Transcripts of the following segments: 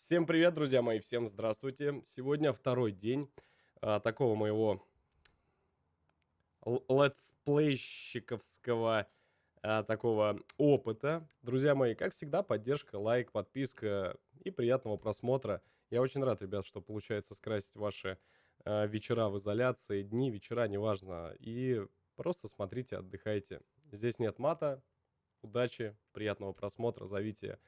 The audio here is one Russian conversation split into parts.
Всем привет, друзья мои, всем здравствуйте. Сегодня второй день такого моего летсплейщиковского такого опыта. Друзья мои, как всегда, поддержка, лайк, подписка и приятного просмотра. Я очень рад, ребят, что получается скрасить ваши вечера в изоляции, дни, вечера, неважно. И просто смотрите, отдыхайте. Здесь нет мата. Удачи, приятного просмотра, зовите,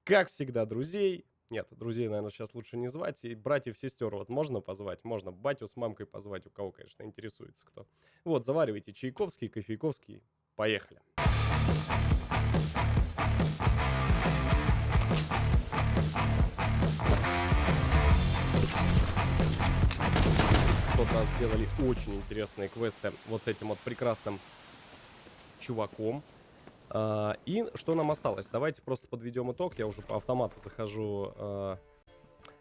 как всегда, друзей. Нет, друзей, наверное, сейчас лучше не звать. И братьев, сестер вот можно позвать? Можно батю с мамкой позвать, у кого, конечно, интересуется кто. Вот, заваривайте чайковский, кофейковский. Поехали. В тот раз сделали очень интересные квесты вот с этим вот прекрасным чуваком. И что нам осталось? Давайте просто подведем итог. Я уже по автомату захожу.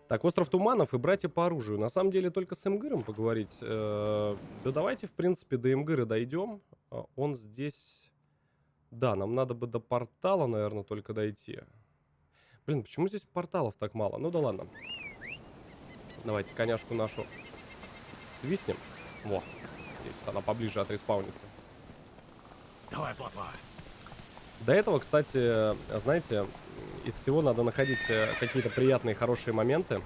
Так, остров Туманов и братья по оружию. На самом деле только с Эмгыром поговорить. Да давайте, в принципе, до Эмгыра дойдем. Он здесь... Да, нам надо бы до портала, наверное, только дойти. Блин, почему здесь порталов так мало? Ну да ладно. Давайте коняшку нашу свистнем. Во, здесь она поближе отреспаунится. Давай, плотва. До этого, кстати, знаете, из всего надо находить какие-то приятные, хорошие моменты.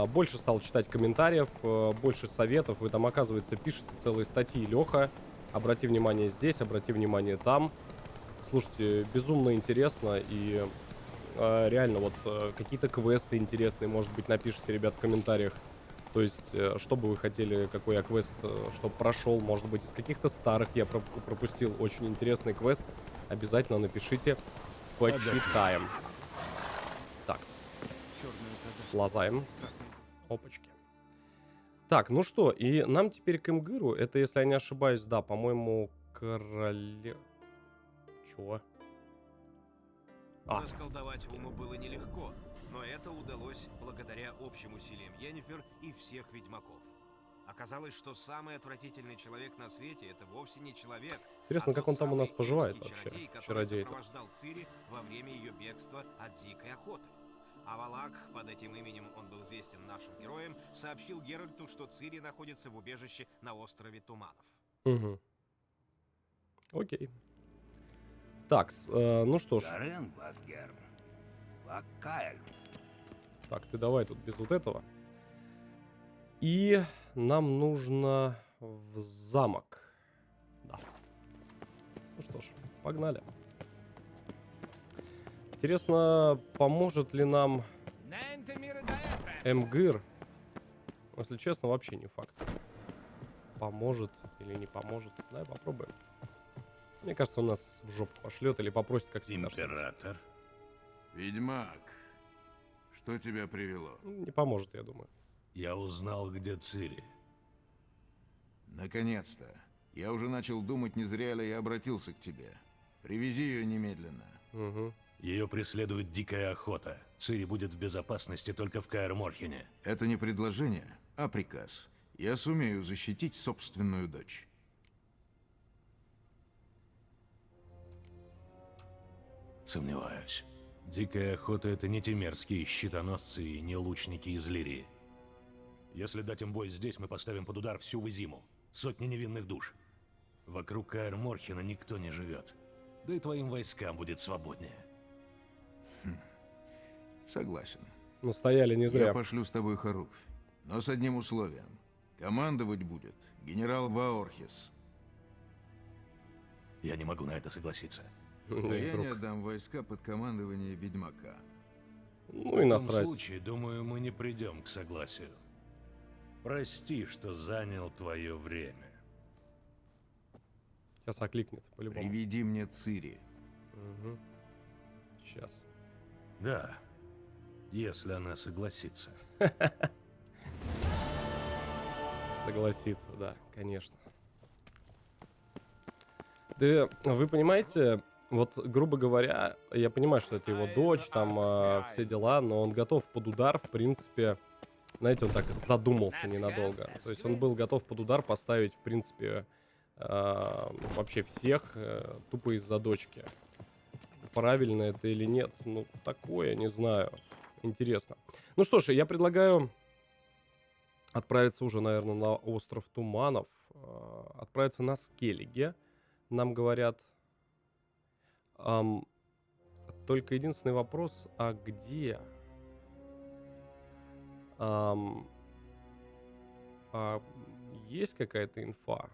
Больше стал читать комментариев, больше советов. Вы там, оказывается, пишете целые статьи. Леха, обрати внимание здесь, обрати внимание там. Слушайте, безумно интересно. И реально, вот какие-то квесты интересные, может быть, напишите, ребят, в комментариях. То есть, что бы вы хотели, какой я квест, чтобы прошел. Может быть, из каких-то старых я пропустил очень интересный квест. Обязательно напишите, почитаем. Так, слазаем. Опачки. Так, ну что, и нам теперь к Эмгыру. Это, если я не ошибаюсь, да, по-моему, короле... Чего? Расколдовать Уму было нелегко, но это удалось благодаря общим усилиям Йеннифер и всех ведьмаков. Оказалось, что самый отвратительный человек на свете — это вовсе не человек. Интересно, как он там у нас поживает вообще, вообще, который чародей этот. сопровождал Цири во время ее бегства от дикой охоты. А Валак, под этим именем он был известен нашим героям, сообщил Геральту, что Цири находится в убежище на острове Туманов. Угу. Окей. Так, ну что ж. Так, ты давай тут без вот этого. И нам нужно в замок. Да. Ну что ж, погнали. Интересно, поможет ли нам Эмгыр? Если честно, вообще не факт. Поможет или не поможет. Давай попробуем. Мне кажется, он нас в жопу пошлет или попросит, как всегда. Император. Ведьмак, что тебя привело? Не поможет, я думаю. Я узнал, где Цири. Наконец-то. Я уже начал думать, не зря ли я обратился к тебе. Привези ее немедленно. Угу. Ее преследует дикая охота. Цири будет в безопасности только в Каэр-Морхене. Это не предложение, а приказ. Я сумею защитить собственную дочь. Сомневаюсь. Дикая охота — это не те мерзкие щитоносцы и не лучники из Лирии. Если дать им бой здесь, мы поставим под удар всю Визиму. Сотни невинных душ. Вокруг Каэр-Морхена никто не живет. Да и твоим войскам будет свободнее. Согласен. Настояли не зря. Я пошлю с тобой Харуфь, но с одним условием. Командовать будет генерал Ваорхис. Я не могу на это согласиться. А я Друг. не отдам войска под командование ведьмака. Ну и В насрать. том случае, думаю, мы не придем к согласию. Прости, что занял твое время. Сейчас окликнет, по-любому. Приведи мне Цири. Угу. Сейчас. Да, если она согласится. Согласиться, да, конечно. Да, вы понимаете, вот, грубо говоря, я понимаю, что это его дочь, там все дела, но он готов под удар, в принципе, знаете, он так задумался ненадолго. То есть он был готов под удар поставить, в принципе, вообще всех, тупо из-за дочки. Правильно это или нет, ну, такое, не знаю. Интересно. Ну что ж, я предлагаю отправиться уже, наверное, на остров Туманов. Отправиться на Скеллиге, нам говорят. Ам, Только единственный вопрос, а где? Ам, а есть какая-то инфа?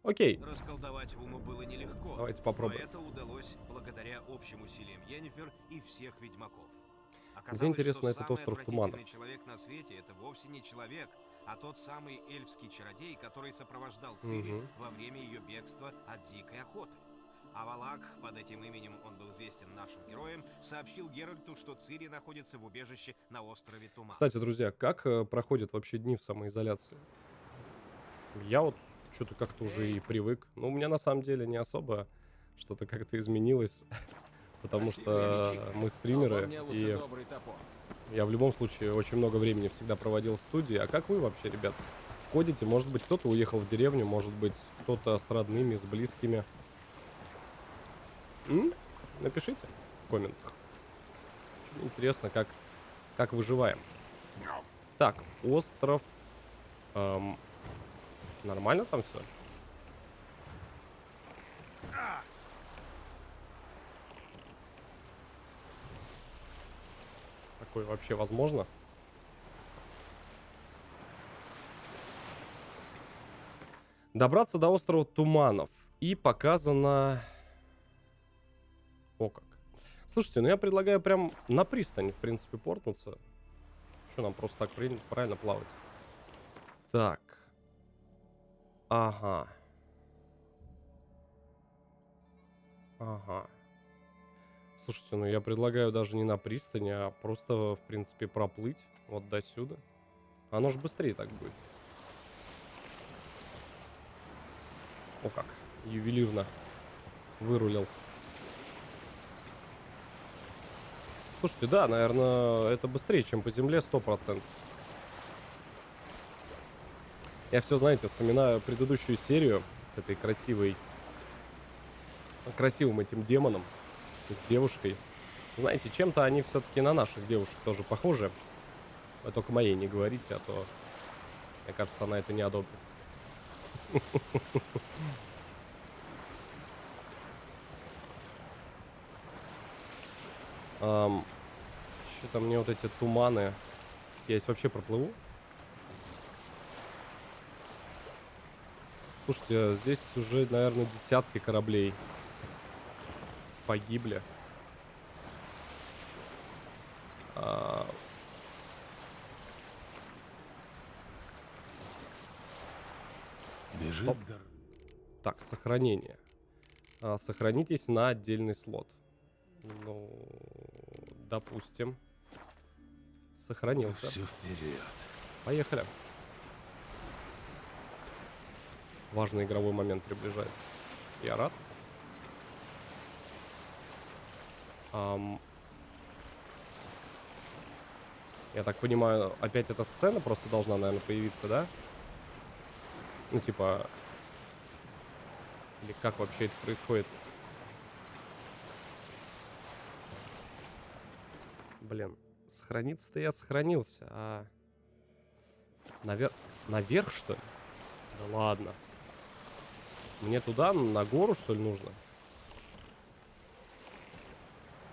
Окей, Расколдовать Уму было нелегко, давайте но попробуем. это удалось благодаря общим усилиям Йеннифер и всех ведьмаков. Где, Оказалось, интересно, что этот самый остров Туманов? отвратительный человек на свете — это вовсе не человек, а тот самый эльфский чародей, который сопровождал Цири Мгм. во время ее бегства от дикой охоты. А Валак, под этим именем он был известен нашим героям, сообщил Геральту, что Цири находится в убежище на острове Туман. Кстати, друзья, как проходят вообще дни в самоизоляции? Я вот что-то как-то уже и привык. Но у меня на самом деле не особо что-то как-то изменилось, потому что мы стримеры, и я в любом случае очень много времени всегда проводил в студии. А как вы вообще, ребят, ходите? Может быть, кто-то уехал в деревню, может быть, кто-то с родными, с близкими. Напишите в комментах. Очень интересно, как выживаем. Так, остров. Нормально там все? Такое вообще возможно? Добраться до острова Туманов. И показано... О как. Слушайте, ну я предлагаю прям на пристань, в принципе, портнуться. Что нам просто так правильно плавать? Так. Ага. Ага. Слушайте, ну я предлагаю даже не на пристани, а просто, в принципе, проплыть вот до сюда. Оно же быстрее так будет. О как. Ювелирно вырулил. Слушайте, да, наверное, это быстрее, чем по земле, 100%. Я все, знаете, вспоминаю предыдущую серию с этой красивым этим демоном, с девушкой. Знаете, чем-то они все-таки на наших девушек тоже похожи. Вы только моей не говорите, а то, мне кажется, она это не одобрит. Что-то мне вот эти туманы... Я здесь вообще проплыву? Слушайте, здесь уже, наверное, десятки кораблей погибли. Бежит. Стоп. Так, сохранение. Сохранитесь на отдельный слот. Ну, допустим. Сохранился. Все вперед. Поехали. Важный игровой момент приближается. Я рад. Я так понимаю, опять эта сцена просто должна, наверное, появиться, да? Ну, типа... Или как вообще это происходит? Блин, сохраниться-то я сохранился, а... Наверх, что ли? Да ладно. Мне туда, на гору, что ли, нужно?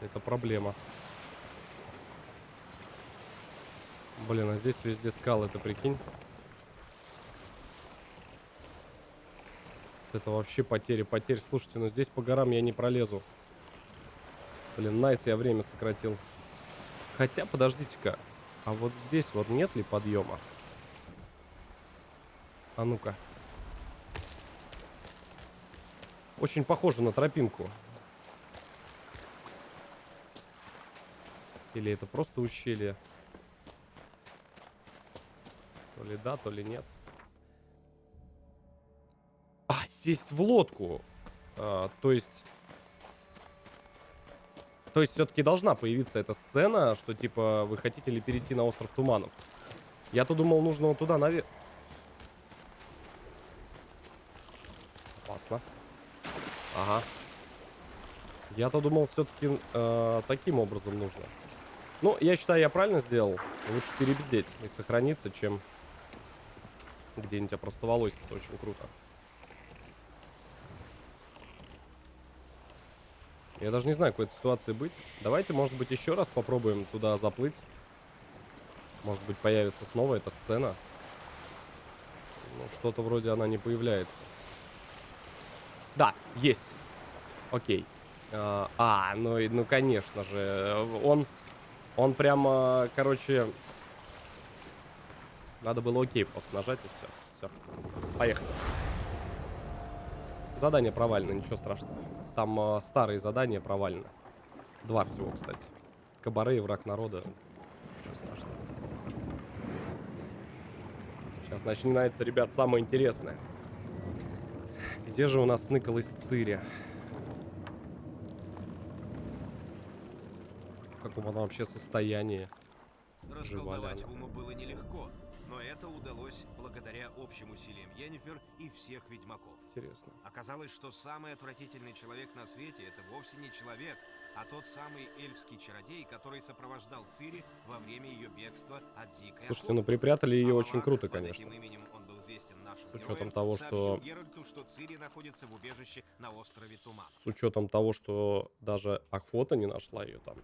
Это проблема. Блин, а здесь везде скалы, ты прикинь? Это вообще потери. Слушайте, но здесь по горам я не пролезу. Блин, найс, я время сократил. Хотя, подождите-ка. А вот здесь вот нет ли подъема? А ну-ка. Очень похоже на тропинку. Или это просто ущелье? То ли да, то ли нет. А, сесть в лодку. То есть все-таки должна появиться эта сцена, что типа вы хотите ли перейти на остров Туманов. Я-то думал, нужно вот туда наверх. Опасно. Ага. Я-то думал, все-таки таким образом нужно. Ну, я считаю, я правильно сделал. Лучше перебздеть и сохраниться, чем где-нибудь опростоволоситься. Очень круто. Я даже не знаю, в какой этой ситуации быть. Давайте, может быть, еще раз попробуем туда заплыть. Может быть, появится снова эта сцена. Ну, что-то вроде она не появляется. Да, есть. Окей. Ну, конечно же. Он прямо, короче... Надо было окей просто нажать и все. Все. Поехали. Задание провалено, ничего страшного. Там старые задания провалены. 2 всего, кстати. Кабаре и враг народа. Ничего страшного. Сейчас начинается, ребят, самое интересное. Где же у нас сныкалась Цири? В каком она вообще состоянии? Жива ли Расколдовать она? Уму было нелегко, но это удалось благодаря общим усилиям Йеннифер и всех ведьмаков. Интересно. Оказалось, что самый отвратительный человек на свете — это вовсе не человек, а тот самый эльфский чародей, который сопровождал Цири во время ее бегства от дикой Слушайте, ну охоты. припрятали ее А очень Малах, круто, под конечно. этим именем он был известен нашим С учетом героям, того, сообщил что... Геральту, что Цири находится в убежище на острове Туман. С учетом того, что даже охота не нашла ее там.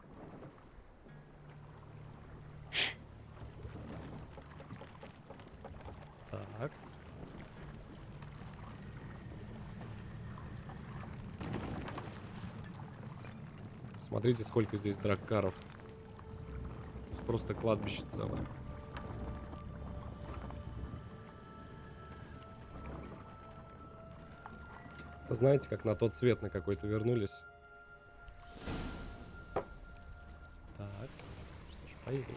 Так. Смотрите, сколько здесь драккаров. Здесь просто кладбище целое. Это знаете, как на тот свет на какой-то вернулись. Так. Что ж, поедем.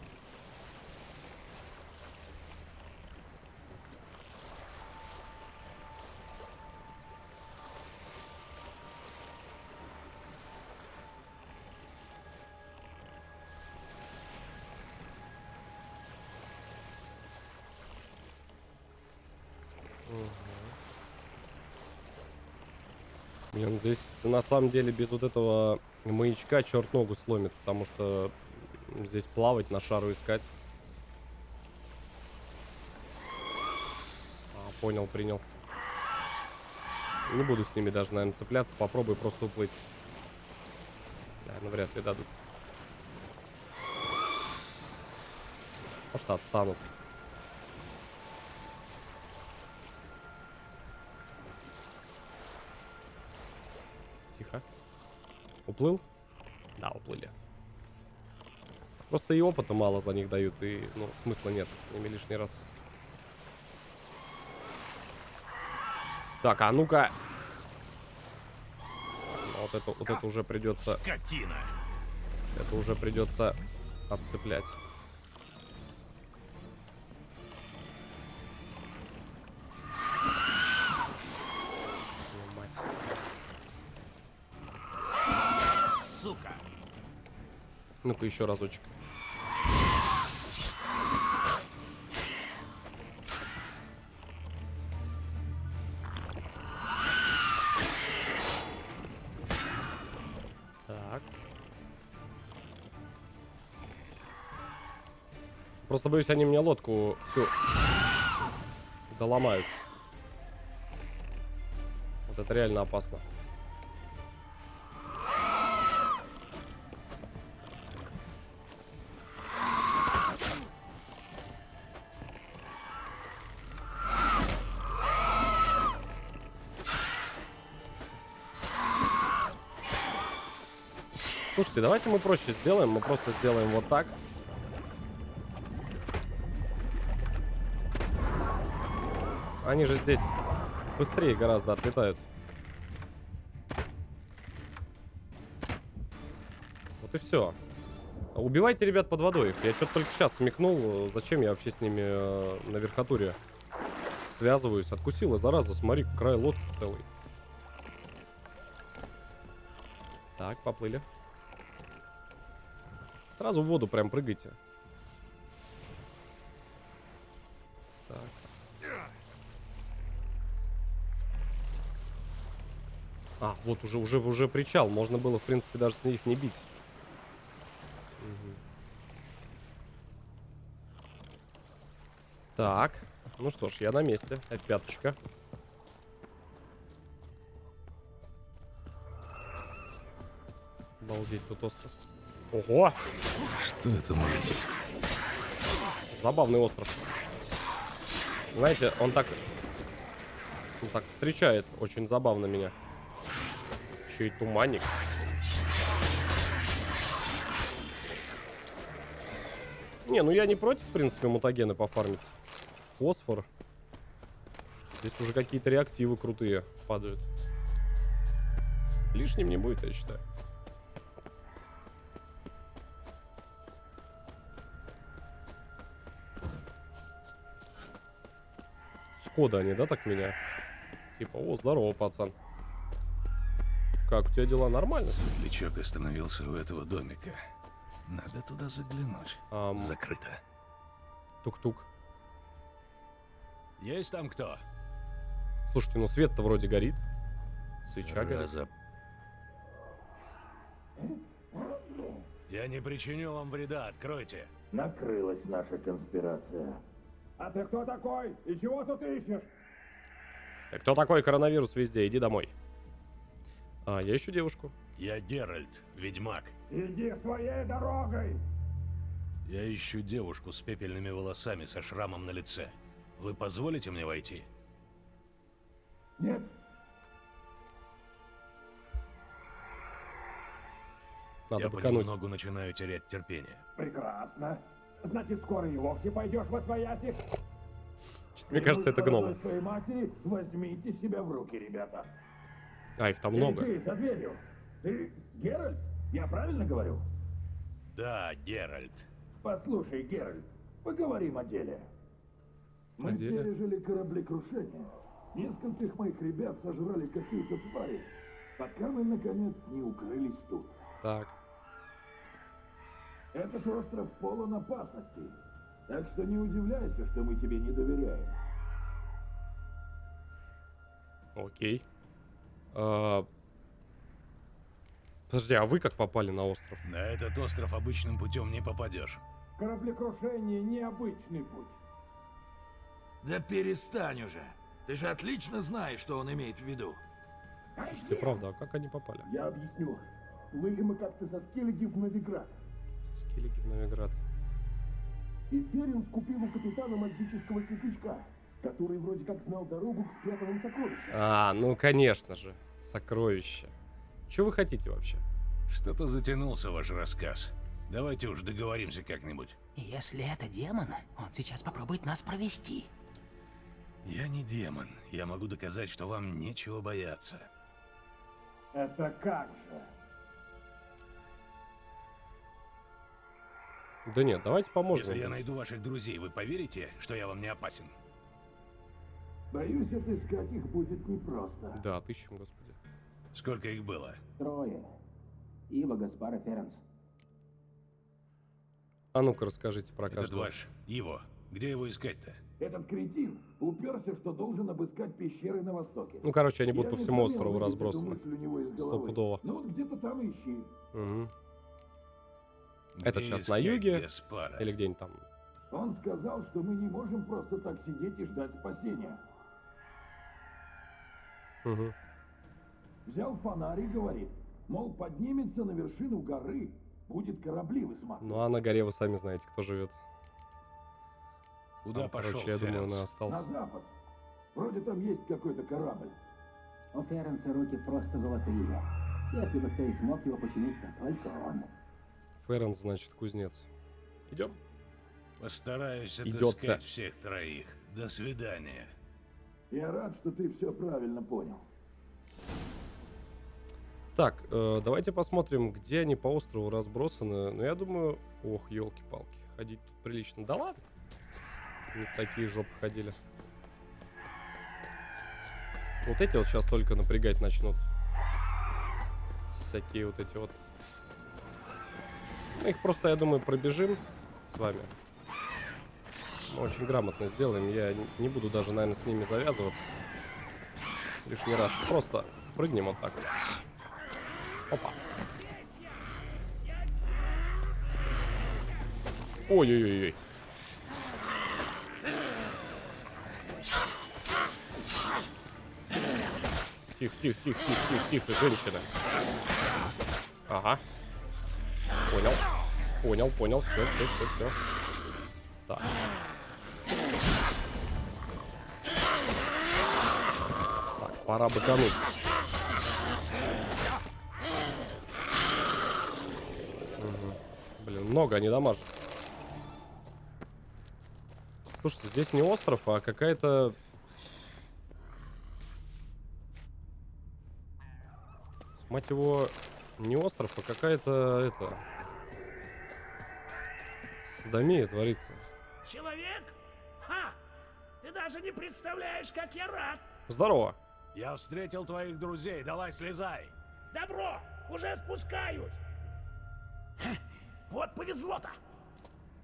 Блин, здесь на самом деле без вот этого маячка черт ногу сломит, потому что здесь плавать, на шару искать. Понял, принял. Не буду с ними даже, наверное, цепляться, попробую просто уплыть. Да, ну вряд ли дадут. Может, отстанут. Тихо. Уплыл? Да, уплыли. Просто и опыта мало за них дают, и, ну, смысла нет с ними лишний раз. Так, а ну-ка. Вот это уже придется... Скотина! Это уже придется отцеплять. Твою мать. Сука! Ну-ка еще разочек. Так. Просто боюсь, они мне лодку всю доломают. Вот это реально опасно. Слушайте, давайте мы проще сделаем. Мы просто сделаем вот так. Они же здесь быстрее гораздо отлетают. Вот и все. Убивайте ребят под водой. Я что-то только сейчас смекнул, зачем я вообще с ними на верхотуре связываюсь. Откусила, зараза, смотри, край лодки целый. Так, поплыли. Сразу в воду прям прыгайте. Так. А, вот уже причал. Можно было, в принципе, даже с них не бить. Угу. Так, ну что ж, я на месте. F5. Обалдеть, тут остров. Ого! Что это может быть? Забавный остров. Знаете, он так встречает очень забавно меня. Еще и туманник. Не, ну я не против, в принципе, мутагены пофармить. Фосфор. Здесь уже какие-то реактивы крутые падают. Лишним не будет, я считаю. Схода они, да, так меня? Типа, о, здорово, пацан. Как у тебя дела? Нормально? Светлячок остановился у этого домика. Надо туда заглянуть. Закрыто. Тук-тук. Есть там кто? Слушайте, ну свет-то вроде горит. Свеча горит. Зараза. Я не причиню вам вреда, откройте. Накрылась наша конспирация. А ты кто такой? И чего тут ищешь? Ты кто такой? Коронавирус везде, иди домой. Я ищу девушку. Я Геральт, ведьмак. Иди своей дорогой! Я ищу девушку с пепельными волосами, со шрамом на лице. Вы позволите мне войти? Нет. Надо Я быкануть. понемногу начинаю терять терпение. Прекрасно. Значит, скоро и вовсе пойдешь во свояси. Мне кажется, это гномы. Своей матери, возьмите себя в руки, ребята. Их там Эй, много. ты за дверью. Ты Геральт? Я правильно говорю? Да, Геральт. Послушай, Геральт, поговорим о деле. Мы О деле? пережили кораблекрушение. Нескольких моих ребят сожрали какие-то твари, пока мы, наконец, не укрылись тут. Так. Этот остров полон опасностей, так что не удивляйся, что мы тебе не доверяем. Окей. Подожди, а вы как попали на остров? На этот остров обычным путем не попадешь. Кораблекрушение — необычный путь. Да перестань уже. Ты же отлично знаешь, что он имеет в виду. Слушайте, правда, а как они попали? Я объясню. Плыли мы как-то со Скеллиги в Новиград. Со Скеллиги в Новиград. И Ферин скупил у капитана магического светлячка, который вроде как знал дорогу к спрятанным сокровищам. Ну конечно же. Сокровища. Что вы хотите вообще? Что-то затянулся ваш рассказ. Давайте уж договоримся как-нибудь. Если это демон, он сейчас попробует нас провести. Я не демон. Я могу доказать, что вам нечего бояться. Это как же? Да нет, давайте поможем. Если я им. найду ваших друзей, вы поверите, что я вам не опасен? Боюсь, отыскать их будет непросто. Да, отыщем, господи. Сколько их было? Трое. Ива, Гаспар и Ференс. А ну-ка расскажите про Этот каждого. ваш Иво. Где его искать-то? Этот кретин уперся, что должен обыскать пещеры на востоке. Ну, короче, они будут Я по не всему сумел острову выбить эту разбросаны. мысль у него из головы. Стопудово. Ну вот где-то там ищи. Угу. Где Этот сейчас на искать юге? Гаспара? Или где-нибудь там. Он сказал, что мы не можем просто так сидеть и ждать спасения. Угу. Взял фонарь и говорит, мол, поднимется на вершину горы, будет корабли высматривать. Ну, а на горе вы сами знаете, кто живет. Куда Там, пошел короче, я думаю, он и Ференс? На остался. запад. Вроде там есть какой-то корабль. У Ференса руки просто золотые. Если бы кто и смог его починить, то только он. Ференс, значит, кузнец. Идем? Постараюсь Идёт-то. отыскать всех троих. До свидания. Я рад, что ты все правильно понял. Так, давайте посмотрим, где они по острову разбросаны. Ну, я думаю... Ох, елки-палки. Ходить тут прилично. Да ладно. Не в такие жопы ходили. Вот эти вот сейчас только напрягать начнут. Всякие вот эти вот. Мы их просто, я думаю, пробежим с вами. Мы очень грамотно сделаем. Я не буду даже, наверное, с ними завязываться. Лишний раз. Просто прыгнем вот так вот. Опа. Ой-ой-ой. тихо, тихо, тихо, тихо, тихо, тихо, женщина. Ага. Понял. Понял, понял. Все, все, все, все. Так. Так, пора быкануть. Угу. Блин, много они дамажат. Слушайте, здесь не остров, а какая-то... Мать его, не остров, а какая-то, это... Содомия творится. Человек? Ха! Ты даже не представляешь, как я рад! Здорово. Я встретил твоих друзей, давай слезай. Добро! Уже спускаюсь! Ха, вот повезло-то!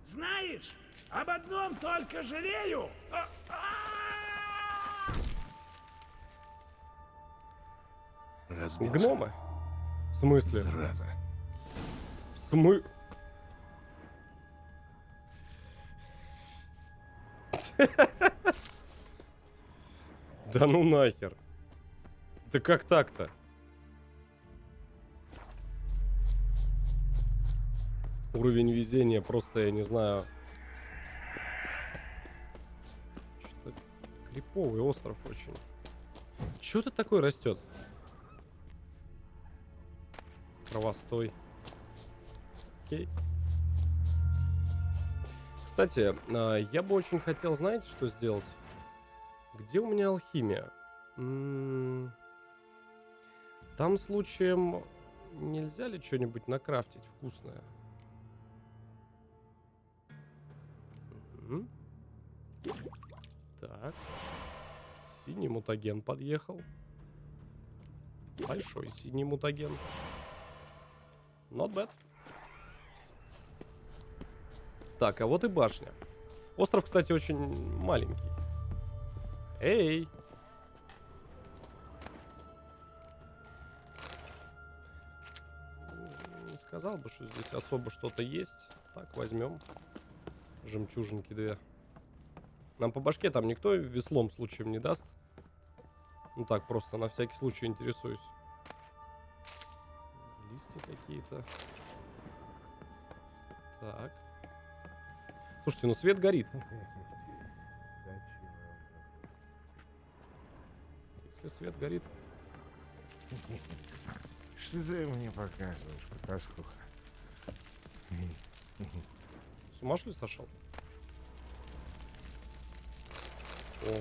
Знаешь, об одном только жалею! Разбился. Гномы? В смысле? Зараза. В смы... Да ну нахер. Да как так-то? Уровень везения просто, я не знаю. Что-то криповый остров очень. Чё тут такое растет? Кровостой. Окей. Кстати, я бы очень хотел, знаете, что сделать? Где у меня алхимия? Там случаем нельзя ли что-нибудь накрафтить вкусное? Так. Синий мутаген подъехал. Большой синий мутаген. Not bad. Так, а вот и башня. Остров, кстати, очень маленький. Эй! Не сказал бы, что здесь особо что-то есть. Так, возьмем. Жемчужинки 2. Нам по башке там никто веслом случаем не даст. Ну так, просто на всякий случай интересуюсь. Листья какие-то. Так. Слушайте, ну свет горит. Если свет горит. Что ты мне показываешь, потаскуха? С ума что ли сошел?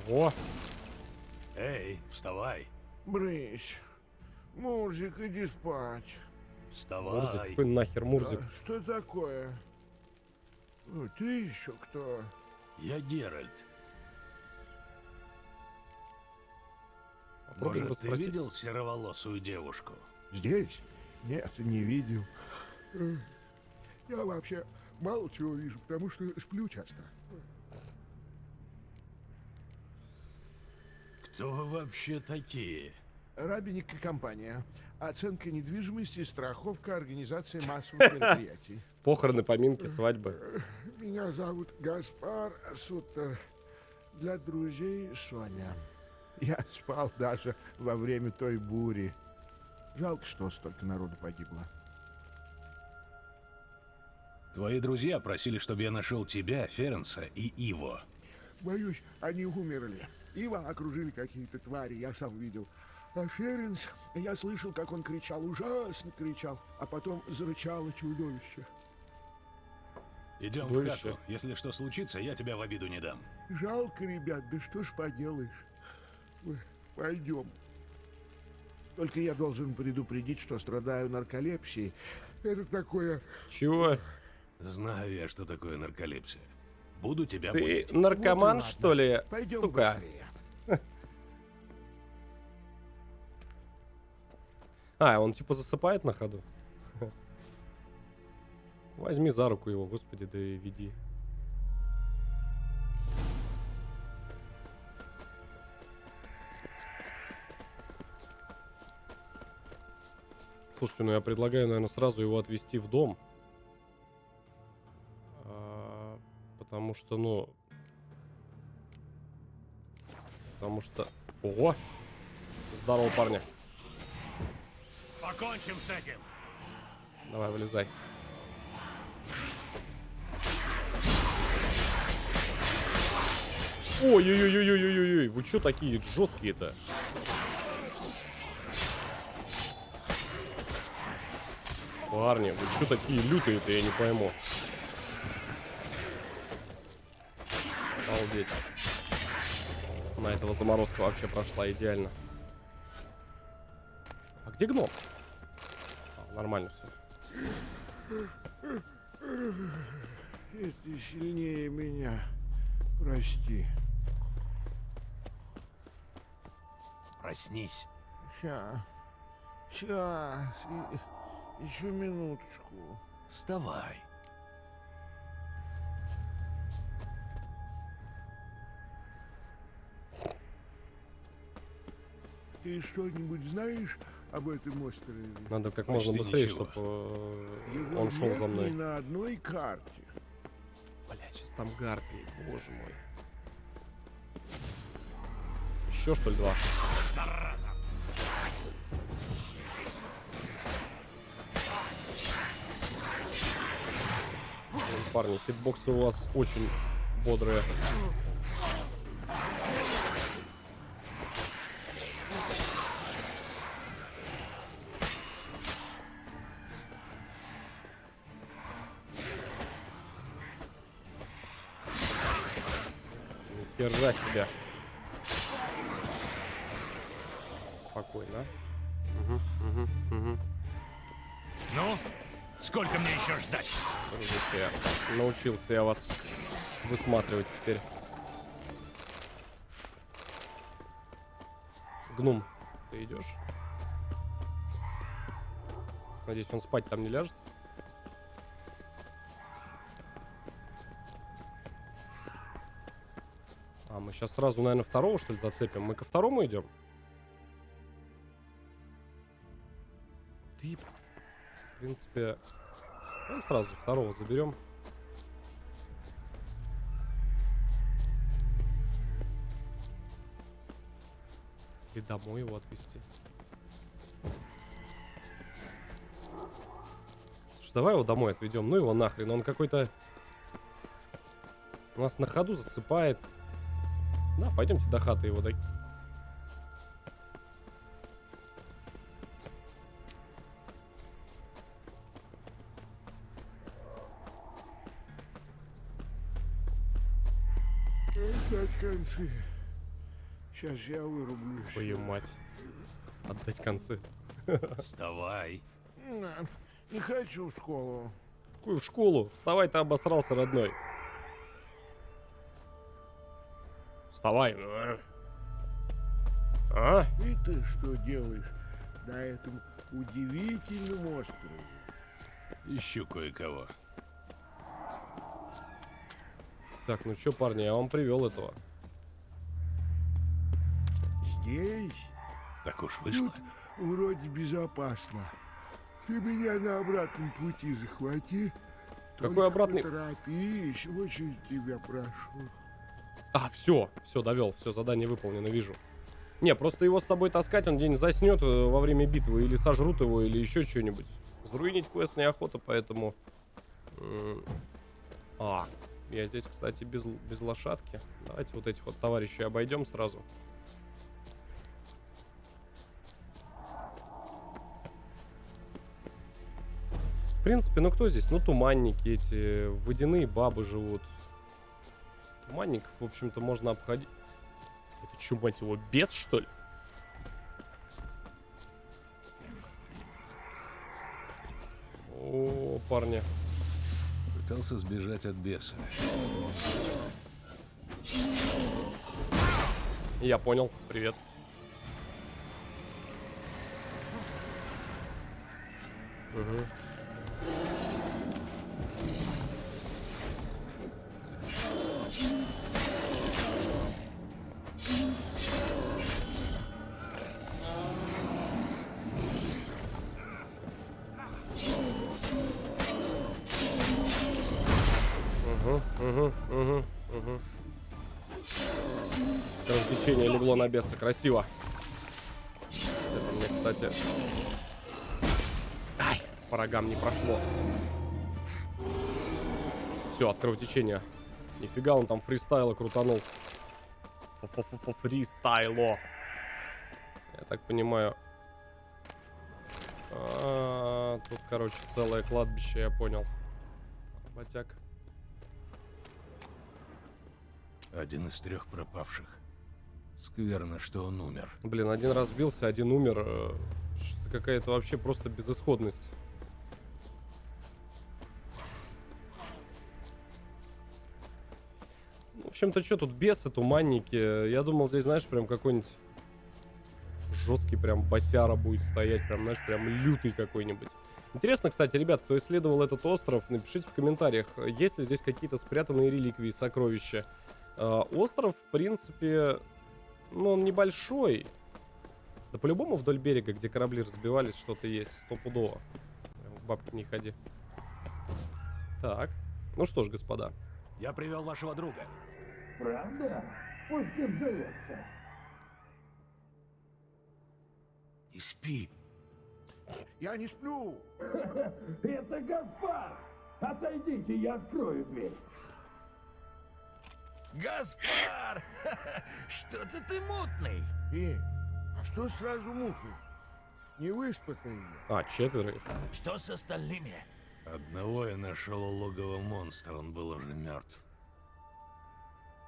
Ого! Эй, вставай. Брысь. Мурзик, иди спать. Вставай. Мурзик, какой нахер Мурзик? А, что такое? О, ты еще кто? Я Геральт. Попробуем Может, ты расспросить. видел сероволосую девушку? Здесь? Нет, не видел. Я вообще мало чего вижу, потому что сплю часто. Кто вы вообще такие? Рабиник и компания. Оценка недвижимости, страховка, организация массовых мероприятий. Похороны, поминки, свадьбы. Меня зовут Гаспар Суттер. Для друзей Соня. Я спал даже во время той бури. Жалко, что столько народу погибло. Твои друзья просили, чтобы я нашел тебя, Ференса и Иво. Боюсь, они умерли. Ива окружили какие-то твари, я сам видел. А Ференс, я слышал, как он кричал, ужасно кричал, а потом зарычало чудовище. Идем в Чудовище. хату. Если что случится, я тебя в обиду не дам. Жалко, ребят, да что ж поделаешь. Пойдем. Только я должен предупредить, что страдаю нарколепсией. Это такое... Чего? Знаю я, что такое нарколепсия. Буду тебя Ты будить. наркоман, Вот и ладно. что ли? Пойдем Сука. быстрее. А, он типа засыпает на ходу? Возьми за руку его, господи, да и веди. Слушайте, ну я предлагаю, наверное, сразу его отвезти в дом. Потому что, ну... Потому что... Ого! Здорово, парни. Покончим с этим. Давай, вылезай. Ой-ой-ой-ой-ой-ой-ой, вы чё такие жесткие-то? Парни, вы чё такие лютые-то, я не пойму. Обалдеть. На этого заморозка вообще прошла идеально. А где гном? А, нормально все. Ты сильнее меня. Прости. Проснись. Сейчас. Еще минуточку. Вставай. Ты что-нибудь знаешь об этом острове? Надо как Почти можно быстрее, ничего. чтобы он шел нет за мной. ни на одной карте. Блять, сейчас там гарпии, боже мой. Еще что ли 2? Блин, парни, хитбоксы у вас очень бодрые. Нихера себе. Спокойно. Угу. Ну, сколько мне еще ждать? Дружище, научился я вас высматривать теперь. Гном, ты идешь? Надеюсь, он спать там не ляжет. А, мы сейчас сразу, наверное, второго, что ли, зацепим? Мы ко второму идем? Ты, в принципе, ну, сразу второго заберем. И домой его отвезти. Слушай, давай его домой отведем. Ну его нахрен, он какой-то у нас на ходу засыпает. Да, пойдемте до хаты его. Отдать концы. Сейчас я вырублюсь. Твою мать. Отдать концы. Вставай. Не хочу в школу. Какую в школу? Вставай, ты обосрался, родной. Вставай. А? И ты что делаешь на этом удивительном острове? Ищу кое-кого. Так, ну чё, парни, я вам привел этого. Здесь? Так уж вышло. Тут вроде безопасно. Ты меня на обратном пути захвати. Какой Только обратный? поторопись, очень тебя прошу. А, все, довел, все, задание выполнено, вижу. Не, просто его с собой таскать, он день заснет во время битвы, или сожрут его, или еще что-нибудь. Сруинить квест неохота, поэтому... А, я здесь, кстати, без лошадки. Давайте вот этих вот товарищей обойдем сразу. В принципе, ну кто здесь? Ну, туманники эти, водяные бабы живут. Туманников, в общем-то, можно обходить. Это что, мать его, бес, что ли? О, парни. Пытался сбежать от беса. Я понял. Привет. Угу. Развлечение легло на беса. Красиво. Это мне, кстати... Ай, по рогам не прошло. Все, от кровотечения. Нифига он там фристайла крутанул. Фристайло. Я так понимаю. Тут, короче, целое кладбище, я понял. Работяг. Один из 3 пропавших. Скверно, что он умер. Блин, один разбился, один умер. Что-то какая-то вообще просто безысходность. В общем-то, что тут бесы, туманники. Я думал, здесь, знаешь, прям какой-нибудь жесткий прям босяра будет стоять. Прям, знаешь, прям лютый какой-нибудь. Интересно, кстати, ребят, кто исследовал этот остров, напишите в комментариях, есть ли здесь какие-то спрятанные реликвии, сокровища. Остров, в принципе, ну, он небольшой. Да по-любому вдоль берега, где корабли разбивались, что-то есть, стопудово. Прям к бабке не ходи. Так, ну что ж, господа. Я привел вашего друга. Правда? Пусть отзовется. И спи. Я не сплю. Это Гаспар! Отойдите, я открою дверь. Гаспар! Что-то ты мутный. А что сразу мутный? Не выспатый я. 4 их. Что с остальными? Одного я нашел у логова монстра, он был уже мертв.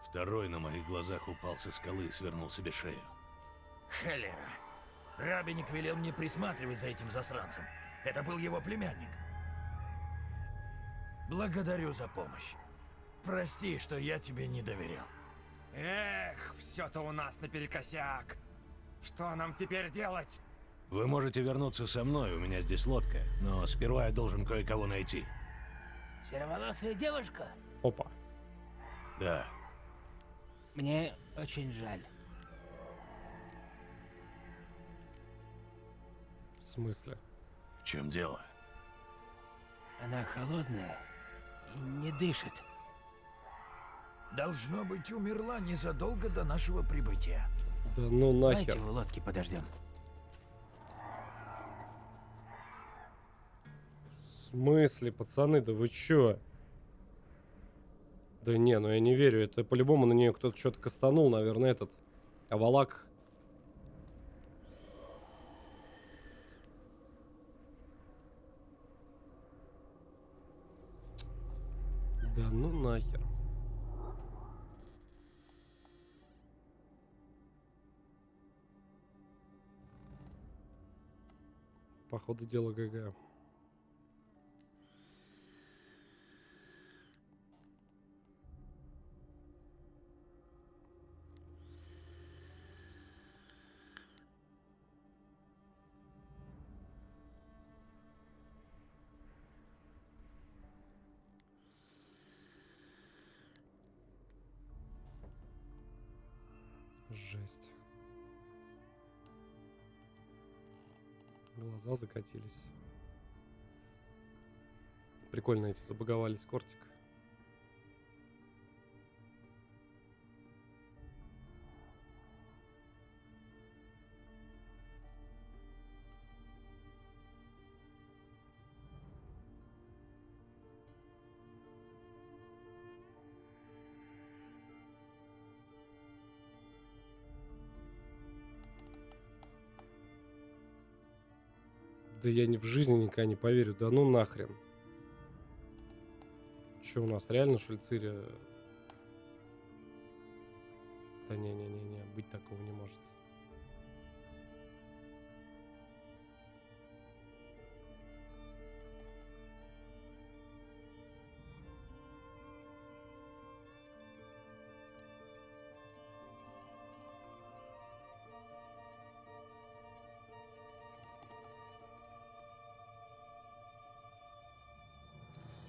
Второй на моих глазах упал со скалы и свернул себе шею. Холера. Рабиник велел мне присматривать за этим засранцем. Это был его племянник. Благодарю за помощь. Прости, что я тебе не доверял. Эх, все-то у нас наперекосяк. Что нам теперь делать? Вы можете вернуться со мной, у меня здесь лодка, но сперва я должен кое-кого найти. Сероволосая девушка? Опа. Да. Мне очень жаль. В смысле? В чем дело? Она холодная и не дышит. Должно быть, умерла незадолго до нашего прибытия. Да ну Давайте нахер. в лодке подождем. В смысле, пацаны, да вы чё? Да не, ну я не верю. Это по-любому на нее кто-то что-то кастанул, наверное, этот Авалак. Да ну нахер. По ходу дела ГГ. Жесть. Глаза закатились. Прикольно эти забаговались, кортик. Да я ни в жизни никогда не поверю. Да ну нахрен. Че у нас, реально, что ли, Цири? Да не-не-не-не, быть такого не может.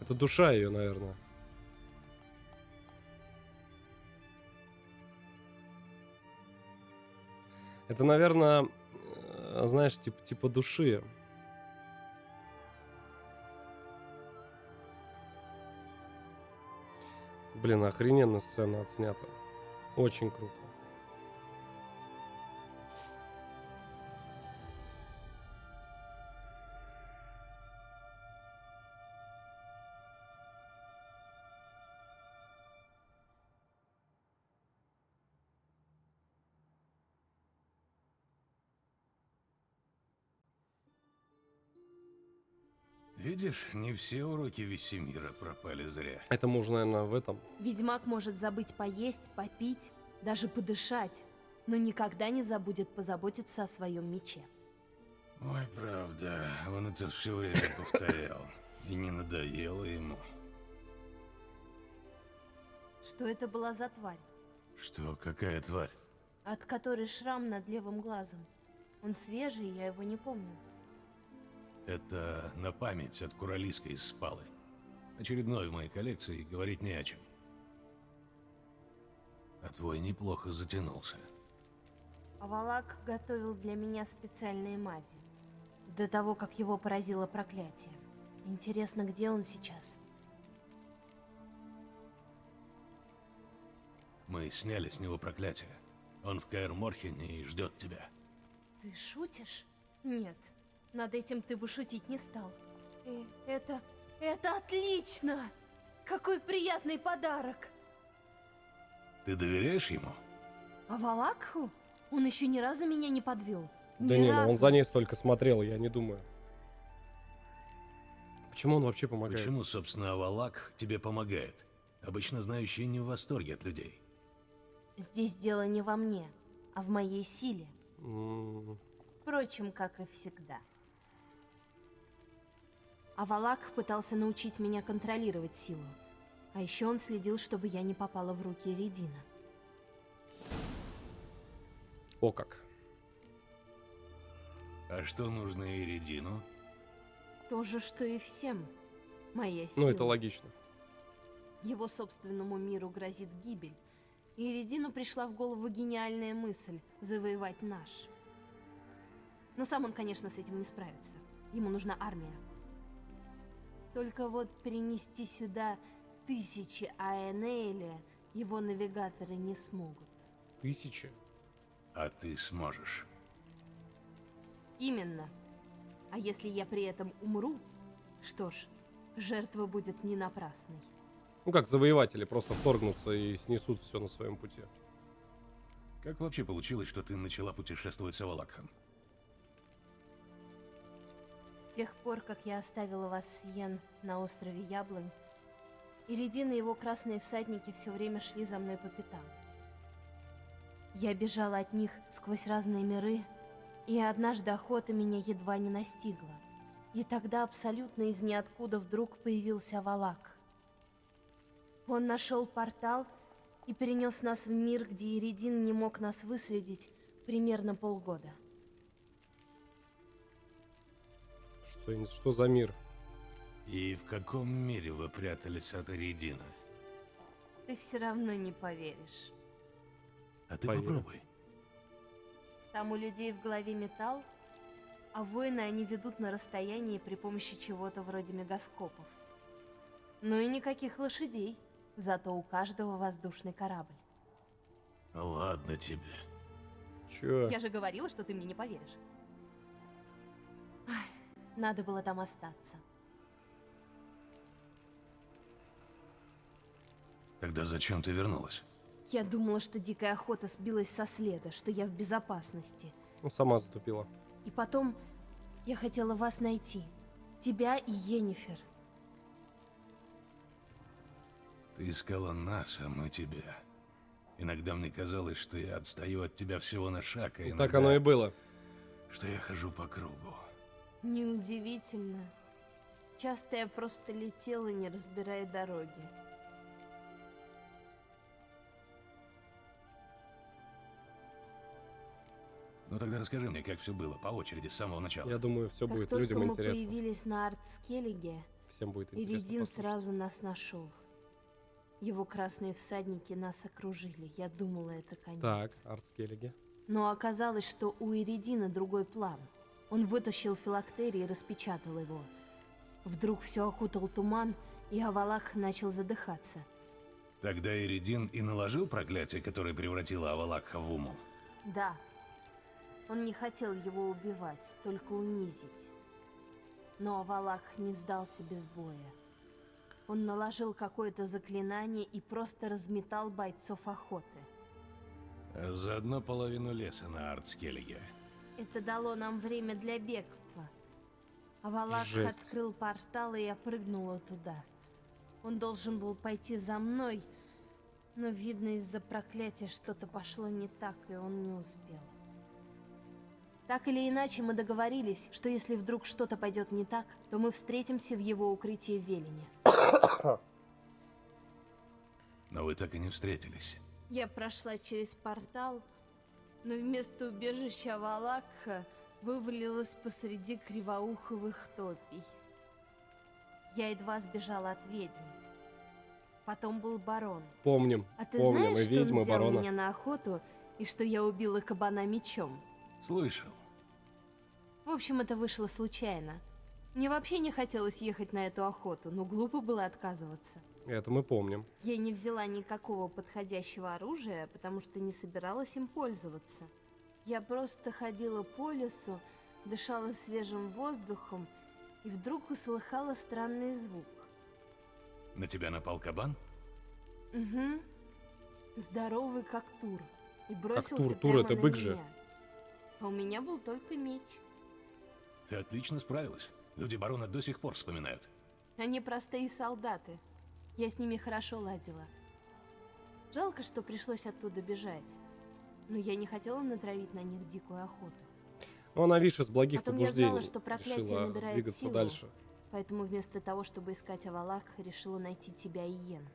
Это душа ее, наверное. Это, наверное, знаешь, типа души. Блин, охрененно сцена отснята. Очень круто. Видишь, не все уроки Весемира пропали зря. Это мы уже, наверное, в этом. Ведьмак может забыть поесть, попить, даже подышать, но никогда не забудет позаботиться о своем мече. Ой, правда, он это все время повторял. И не надоело ему. Что это была за тварь, Что, какая тварь? от которой шрам над левым глазом? Он свежий, я его не помню. Это на память от Куралиска из Спалы. Очередной в моей коллекции, говорить не о чем. А твой неплохо затянулся. Авалак готовил для меня специальные мази. До того, как его поразило проклятие. Интересно, где он сейчас? Мы сняли с него проклятие. Он в Каэр-Морхене и ждет тебя. Ты шутишь? Нет, над этим ты бы шутить не стал. Это отлично! Какой приятный подарок! Ты доверяешь ему? Авалакху? Он еще ни разу меня не подвел. Да Ни не, ну разу. он за ней столько смотрел, я не думаю. Почему он вообще помогает? Почему, собственно, Авалак тебе помогает? Обычно знающие не в восторге от людей. Здесь дело не во мне, а в моей силе. М, Впрочем, как и всегда. Авалак пытался научить меня контролировать силу. А еще он следил, чтобы я не попала в руки Эридина. О как. А что нужно Эридину? То же, что и всем. Моя сила. Ну, это логично. Его собственному миру грозит гибель. И Эридину пришла в голову гениальная мысль завоевать наш. Но сам он, конечно, с этим не справится. Ему нужна армия. Только вот перенести сюда тысячи Аэнеэля его навигаторы не смогут. 1000. А ты сможешь. Именно. А если я при этом умру, что ж, жертва будет не напрасной. Ну как завоеватели просто вторгнутся и снесут все на своем пути. Как вообще получилось, что ты начала путешествовать с Авалакхом? С тех пор, как я оставила вас с Йен на острове Яблонь, Иридин и его красные всадники все время шли за мной по пятам. Я бежала от них сквозь разные миры, и однажды охота меня едва не настигла. И тогда абсолютно из ниоткуда вдруг появился Авалак. Он нашел портал и перенес нас в мир, где Иридин не мог нас выследить примерно полгода. Что за мир? И в каком мире вы прятались от Эридина? Ты все равно не поверишь. А ты Поверю. попробуй. Там у людей в голове металл, а войны они ведут на расстоянии при помощи чего-то вроде мегаскопов. Ну и никаких лошадей, зато у каждого воздушный корабль. Ладно тебе. Чё? Я же говорила, что ты мне не поверишь. Ай, надо было там остаться. Тогда зачем ты вернулась? Я думала, что дикая охота сбилась со следа, что я в безопасности. Ну, сама затупила. И потом я хотела вас найти. Тебя и Йеннифер. Ты искала нас, а мы тебя. Иногда мне казалось, что я отстаю от тебя всего на шаг, а иногда, Так оно и было. что я хожу по кругу. Неудивительно. Часто я просто летела, не разбирая дороги. Ну тогда расскажи мне, как все было, по очереди, с самого начала. Я думаю, все Как будет только людям мы интересно. появились на Артскеллиге, Всем будет интересно Иридин послушать. сразу нас нашел. Его красные всадники нас окружили. Я думала, это конец. Так, Артскеллиги. Но оказалось, что у Иридина другой план. Он вытащил филактерий и распечатал его. Вдруг все окутал туман, и Авалак начал задыхаться. Тогда Эридин и наложил проклятие, которое превратило Авалакха в Уму. Да, он не хотел его убивать, только унизить. Но Авалак не сдался без боя. Он наложил какое-то заклинание и просто разметал бойцов охоты. А заодно половину леса на Артскеллиге. Это дало нам время для бегства. Авалак Жесть. открыл портал, и я прыгнула туда. Он должен был пойти за мной, но, видно, из-за проклятия что-то пошло не так, и он не успел. Так или иначе, мы договорились, что если вдруг что-то пойдет не так, то мы встретимся в его укрытии в Велине. Но вы так и не встретились. Я прошла через портал, но вместо убежища Авалакха вывалилась посреди кривоуховых топий. Я едва сбежала от ведьм. Потом был барон. Помним, А ты помним, знаешь, и что он ведьмы взял барона. меня на охоту, и что я убила кабана мечом? Слышал. В общем, это вышло случайно. Мне вообще не хотелось ехать на эту охоту, но глупо было отказываться. Это мы помним. Я не взяла никакого подходящего оружия, потому что не собиралась им пользоваться. Я просто ходила по лесу, дышала свежим воздухом и вдруг услыхала странный звук. На тебя напал кабан? Угу. Здоровый как тур. И бросился Тур, прямо это на бык меня. же. А у меня был только меч. Ты отлично справилась. Люди барона до сих пор вспоминают. Они простые солдаты. Я с ними хорошо ладила. Жалко, что пришлось оттуда бежать. Но я не хотела натравить на них дикую охоту. Ну, она, видишь, из благих Потом я побуждений знала, что проклятие решила набирает двигаться силу. дальше. Поэтому вместо того, чтобы искать Авалакха, решила найти тебя и Йен.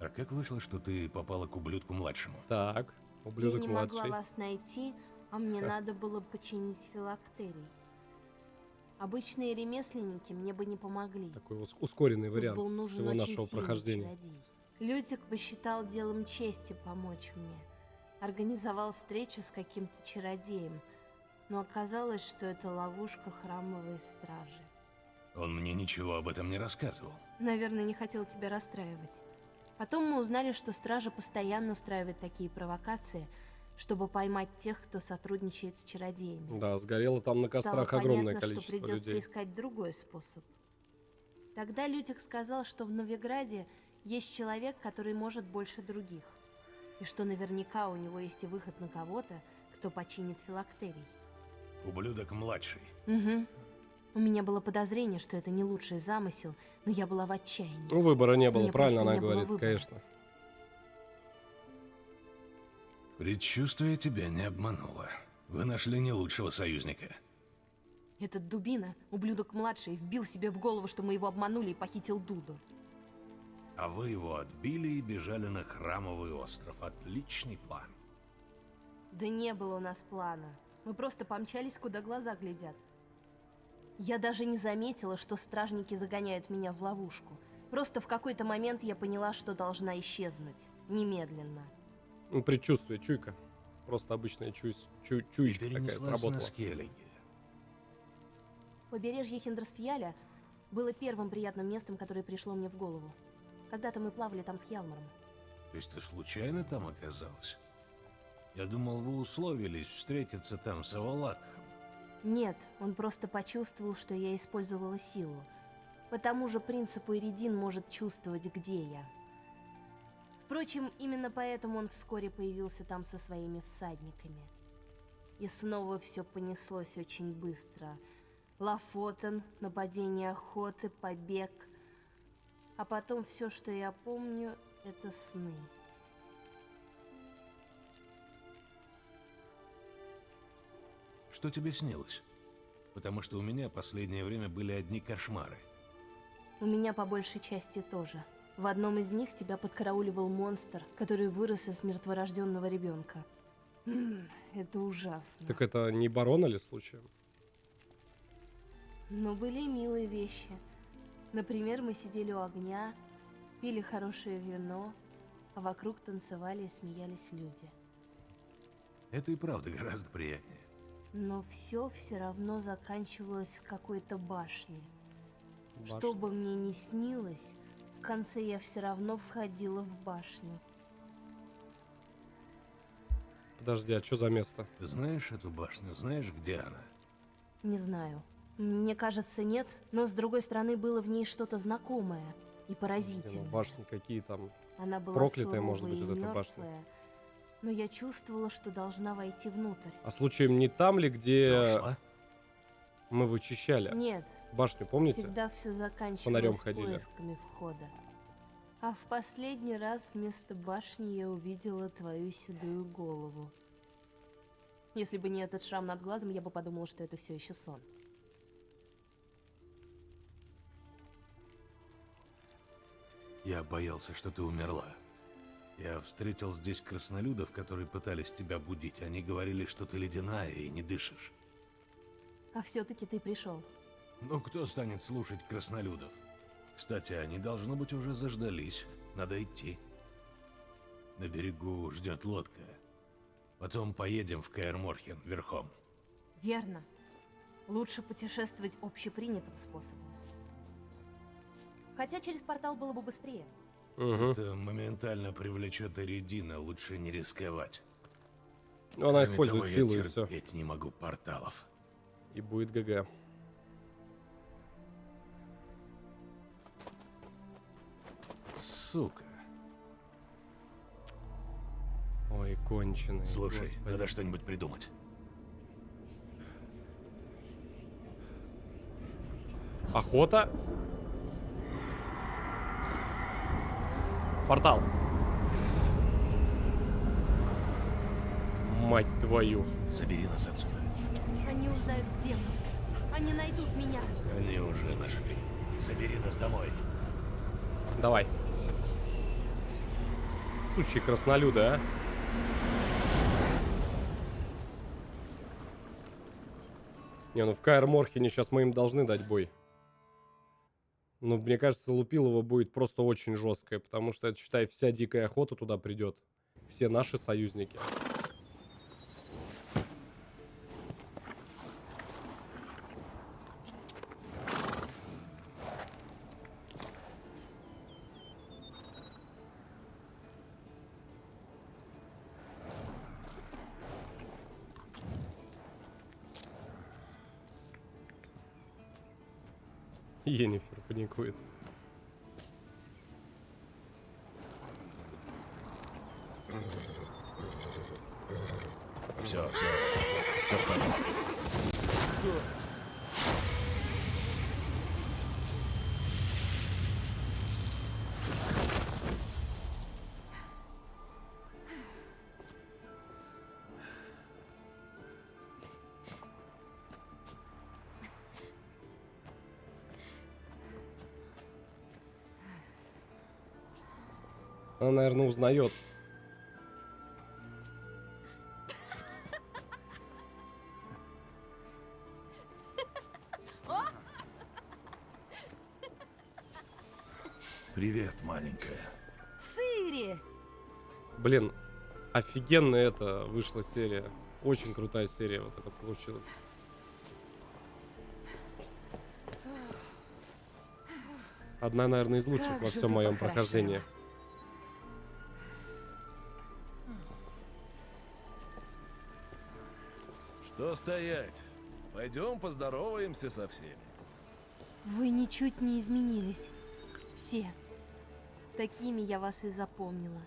А как вышло, что ты попала к ублюдку-младшему? Так, Я ублюдок не могла младший. вас найти, а мне надо было починить филактерий. Обычные ремесленники мне бы не помогли. Такой ускоренный Тут вариант был нужен всего очень нашего сильный прохождения. чародей. Лютик посчитал делом чести помочь мне. Организовал встречу с каким-то чародеем. Но оказалось, что это ловушка храмовой стражи. Он мне ничего об этом не рассказывал. Наверное, не хотел тебя расстраивать. Потом мы узнали, что стража постоянно устраивает такие провокации, чтобы поймать тех, кто сотрудничает с чародеями. Да, сгорело там на Стало кострах огромное понятно, количество что придется людей. искать другой способ. Тогда Лютик сказал, что в Новиграде есть человек, который может больше других. И что наверняка у него есть и выход на кого-то, кто починит филактерий. Ублюдок-младший. Угу. У меня было подозрение, что это не лучший замысел, но я была в отчаянии. Ну, выбора не было, Мне правильно просто она не было говорит, выбора. конечно. Предчувствие тебя не обмануло. Вы нашли не лучшего союзника. Этот дубина, ублюдок-младший, вбил себе в голову, что мы его обманули и похитил Дуду. А вы его отбили и бежали на Храмовый остров. Отличный план. Да не было у нас плана. Мы просто помчались, куда глаза глядят. Я даже не заметила, что стражники загоняют меня в ловушку. Просто в какой-то момент я поняла, что должна исчезнуть. Немедленно. Ну, предчувствие, чуйка. Просто обычная чуечка такая Перенеслась сработала. на Скеллиге. Побережье Хиндрасфьяля было первым приятным местом, которое пришло мне в голову. Когда-то мы плавали там с Хьялмаром. То есть ты случайно там оказалась? Я думал, вы условились встретиться там с Авалакхом. Нет, он просто почувствовал, что я использовала силу. По тому же принципу Иридин может чувствовать, где я. Впрочем, именно поэтому он вскоре появился там со своими всадниками. И снова все понеслось очень быстро. Лафотен, нападение охоты, побег. А потом все, что я помню, это сны. Что тебе снилось? Потому что у меня последнее время были одни кошмары. У меня по большей части тоже. В одном из них тебя подкарауливал монстр, который вырос из мертворожденного ребенка. Это ужасно. Так это не барон или случаем? Но были и милые вещи. Например, мы сидели у огня, пили хорошее вино, а вокруг танцевали и смеялись люди. Это и правда гораздо приятнее. Но все равно заканчивалось в какой-то башне. Башня. Что бы мне ни снилось, в конце я все равно входила в башню. Подожди, а что за место? Знаешь эту башню? Знаешь, где она? Не знаю. Мне кажется, нет, но с другой стороны было в ней что-то знакомое и Ну, поразительное. башни какие там? Она была проклятая, может суровая быть, и вот эта башня. мёртвая, но я чувствовала, что должна войти внутрь. А случаем не там ли, где Должна? мы вычищали Нет, башню, помните? всегда все фонарем заканчивалось ходили. поисками входа. А в последний раз вместо башни я увидела твою седую голову. Если бы не этот шрам над глазом, я бы подумала, что это все еще сон. Я боялся, что ты умерла. Я встретил здесь краснолюдов, которые пытались тебя будить. Они говорили, что ты ледяная и не дышишь. А все-таки ты пришел. Ну, кто станет слушать краснолюдов? Кстати, они, должно быть, уже заждались. Надо идти. На берегу ждет лодка. Потом поедем в Каэр-Морхен верхом. Верно. Лучше путешествовать общепринятым способом. Хотя через портал было бы быстрее. Это моментально привлечет Эридина, лучше не рисковать. Ну, она Кроме использует того, силу я и все. терпеть не могу порталов. И будет ГГ. Сука. Ой, конченый. Слушай, господи. надо что-нибудь придумать. Охота? Портал. Мать твою. Забери нас отсюда. Они узнают, где мы. Они найдут меня. Они уже нашли. Забери нас домой. Давай. Сучьи краснолюды, а. Не, ну в Каэр-Морхене сейчас мы им должны дать бой. Но мне кажется, Лупилова будет просто очень жесткая, потому что, это, считай, вся дикая охота туда придет. Все наши союзники. Йеннифер паникует. Все в порядке. Она, наверное, узнает. Привет, маленькая. Цири! Блин, офигенная это вышла серия. Очень крутая серия вот это получилась. Одна, наверное, из лучших Как во же всем ты моем похорошела. прохождении. Что стоять? Пойдем поздороваемся со всеми. Вы ничуть не изменились. Все. Такими я вас и запомнила.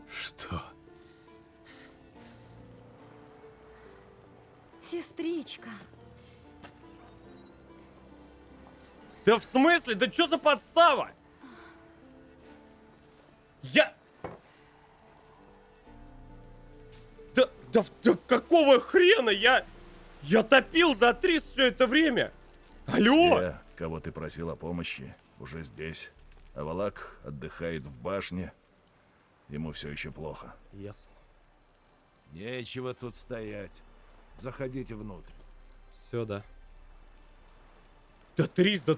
Что? Сестричка. Да в смысле? Да что за подстава? Да какого хрена? Я топил за 3 все это время. Алло? Те, кого ты просил о помощи, уже здесь. А Валак отдыхает в башне. Ему все еще плохо. Ясно. Нечего тут стоять. Заходите внутрь. Все, да. Да Трис, да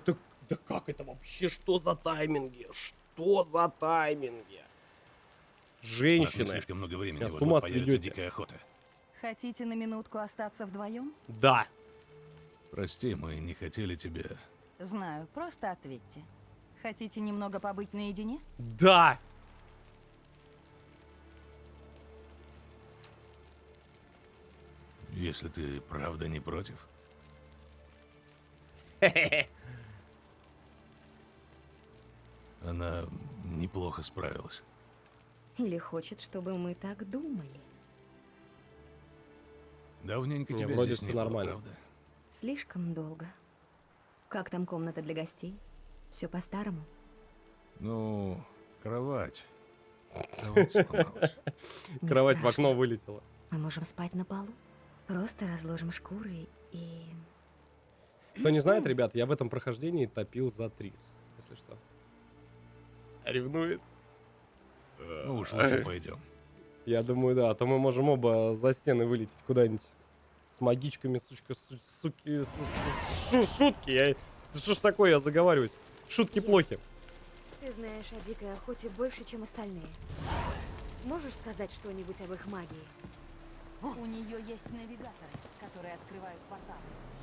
как это вообще? Что за тайминги? Что за тайминги? У нас Женщины. не слишком много времени. Меня с Вот ума появится сведете. дикая охота. Хотите на минутку остаться вдвоем? Да. Прости, мы не хотели тебя... Знаю, просто ответьте. Хотите немного побыть наедине? Да. Если ты правда не против. Она неплохо справилась. Или хочет, чтобы мы так думали. Давненько Не, тебя вроде здесь всё не было, нормально. правда? Слишком долго. Как там комната для гостей? Все по-старому? Ну, кровать. Кровать сломалась. Не Кровать в страшно. окно вылетела. Мы можем спать на полу. Просто разложим шкуры и... Кто не знает, ребят, я в этом прохождении топил за Трис, если что. Ревнует? Ну уж лучше пойдем. Я думаю, да, а то мы можем оба за стены вылететь куда-нибудь. С магичками, сучка, суки, шутки. Да что ж такое, я заговариваюсь. Шутки плохи. Ты знаешь о дикой охоте больше, чем остальные. Можешь сказать что-нибудь об их магии? У нее есть навигаторы, которые открывают порталы.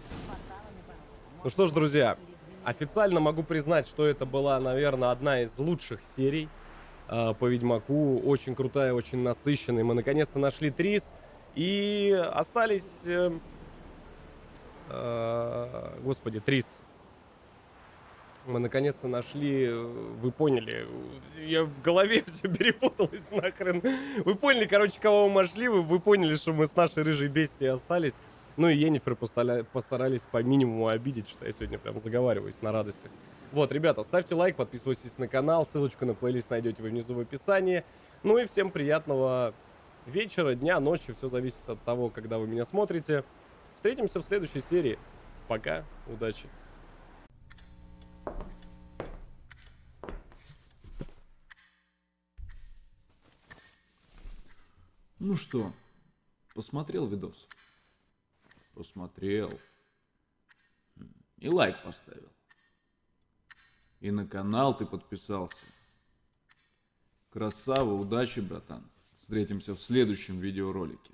С порталами бороться. Ну что ж, друзья, официально могу признать, что это была, наверное, одна из лучших серий по Ведьмаку. Очень крутая, очень насыщенная. Мы наконец-то нашли Трис. И остались... господи, Трис. Мы наконец-то нашли... Вы поняли. Я в голове все перепуталось нахрен. Вы поняли, короче, кого мы нашли. Вы поняли, что мы с нашей рыжей бестией остались. Ну и Йеннифер постарались по минимуму обидеть, что я сегодня прям заговариваюсь на радостях. Вот, ребята, ставьте лайк, подписывайтесь на канал. Ссылочку на плейлист найдете вы внизу в описании. Ну и всем приятного вечера, дня, ночи. Все зависит от того, когда вы меня смотрите. Встретимся в следующей серии. Пока, удачи. Ну что, посмотрел видос? Посмотрел. И лайк поставил. И на канал ты подписался. Красава, удачи, братан. Встретимся в следующем видеоролике.